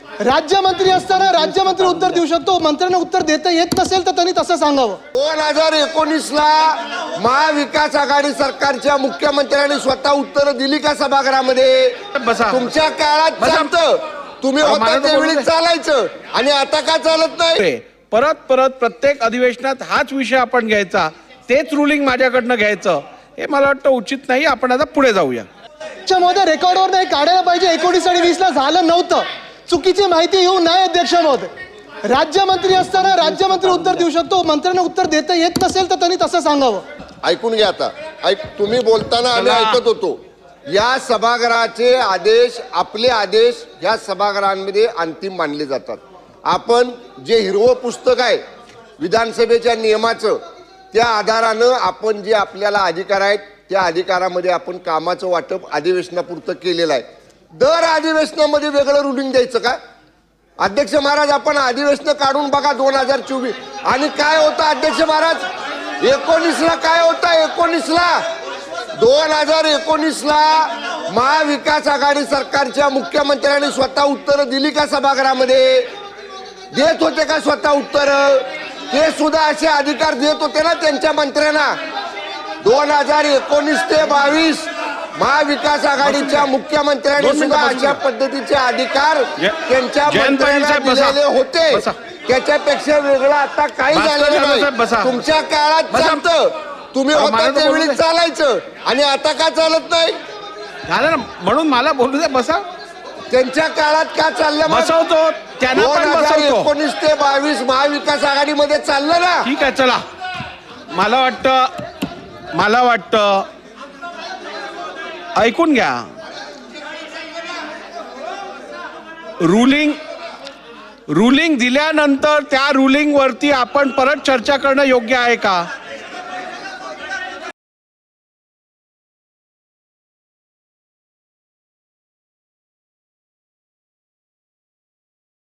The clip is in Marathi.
राज्यमंत्री असताना राज्यमंत्री उत्तर देऊ शकतो, मंत्र्यांना उत्तर देता येत नसेल तर त्यांनी तसं सांगावं. 2019ला महाविकास आघाडी सरकारच्या मुख्यमंत्र्यांनी स्वतः उत्तर दिली का सभागृहामध्ये? तुमच्या काळात चालतं, तुम्ही होता त्यावेळी चालायचं आणि आता का चालत नाही? परत परत प्रत्येक अधिवेशनात हाच विषय आपण घ्यायचा, तेच रुलिंग माझ्याकडनं घ्यायचं, हे मला वाटतं उचित नाही. आपण आता पुढे जाऊया. महोदय, रेकॉर्डवर नाही काढायला पाहिजे. 19 आणि 20ला झालं नव्हतं, चुकीची माहिती येऊ नये. अध्यक्ष महोदय, राज्यमंत्री असताना राज्यमंत्री उत्तर देऊ शकतो, मंत्र्यांना उत्तर देता येत नसेल तर त्यांनी तसं सांगावं. ऐकून घ्या आता. तुम्ही बोलताना आम्ही ऐकत होतो. या सभागृहाचे आदेश, आपले आदेश या सभागृहांमध्ये अंतिम मानले जातात. आपण जे हिरवं पुस्तक आहे विधानसभेच्या नियमाचं, त्या आधारानं आपण जे आपल्याला अधिकार आहेत त्या अधिकारामध्ये आपण कामाचं वाटप अधिवेशनापुरतं केलेलं आहे. दर अधिवेशनामध्ये वेगळं रुलिंग द्यायचं का? अध्यक्ष महाराज, आपण अधिवेशन काढून बघा 2024 आणि काय होतं अध्यक्ष महाराज. 19ला काय होतं? 2019ला महाविकास आघाडी सरकारच्या मुख्यमंत्र्यांनी स्वतः उत्तर दिली का सभागृहामध्ये? देत होते का स्वतः उत्तर? ते सुद्धा असे अधिकार देत होते ना त्यांच्या मंत्र्यांना. 2019 ते 22 महाविकास आघाडीच्या मुख्यमंत्र्यांनी सुद्धा अशा पद्धतीचे अधिकार त्यांच्या मंत्र्यांना दिलेले होते. त्याच्यापेक्षा वेगळं आता काही झालेलं नाही. तुमच्या काळात चालतं, तुम्ही होता त्यावेळी चालायचं आणि आता का चालत नाही? झालं ना, म्हणून मला बोलू दे. बसा. त्यांच्या काळात का चाललं? बसवतो त्यांना पण बसवतो. 2019 ते 22 महाविकास आघाडीमध्ये चाललं ना. ठीक आहे, चला. मला वाटतं ऐकून घ्या. रुलिंग दिल्यानंतर त्या रुलिंग वरती आपण परत चर्चा करणं योग्य आहे का?